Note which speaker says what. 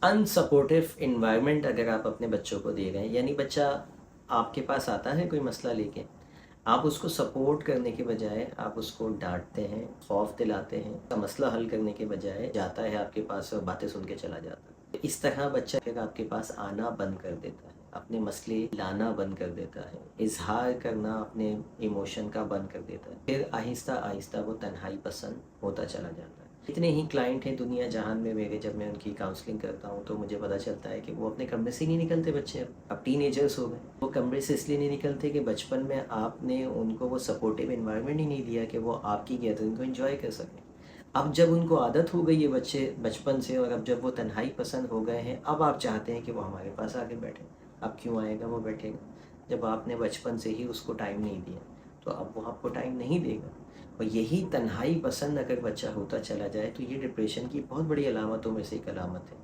Speaker 1: Unsupportive environment अगर आप अपने बच्चों को दे रहे हैं, यानी बच्चा आपके पास आता है कोई मसला लेके, आप उसको सपोर्ट करने के बजाय आप उसको डांटते हैं, खौफ दिलाते हैं, का मसला हल करने के बजाय जाता है आपके पास और बातें सुन के चला जाता है। इस तरह बच्चा फिर आपके पास आना बंद कर देता है, अपने मसले लाना बंद कर देता है, इजहार करना अपने इमोशन का बंद कर देता है। फिर आहिस्ता आहिस्ता वो तन्हाई पसंद होता चला जाता है। इतने ही क्लाइंट हैं दुनिया जहान में मेरे, जब मैं उनकी काउंसलिंग करता हूँ तो मुझे पता चलता है कि वो अपने कमरे से ही नहीं निकलते बच्चे। अब टीनेजर्स हो गए, वो कमरे से इसलिए नहीं निकलते कि बचपन में आपने उनको वो सपोर्टिव इन्वायरमेंट ही नहीं दिया कि वो आपकी गैदरिंग को एंजॉय कर सकें। अब जब उनको आदत हो गई है बच्चे बचपन से, और अब जब वो तन्हाई पसंद हो गए हैं, अब आप चाहते हैं कि वो हमारे पास आके बैठे। अब क्यों आएगा वो बैठेगा, जब आपने बचपन से ही उसको टाइम नहीं दिया, तो अब वो आपको टाइम नहीं देगा। और यही तन्हाई पसंद अगर बच्चा होता चला जाए तो ये डिप्रेशन की बहुत बड़ी अलामतों में से एक अलामत है।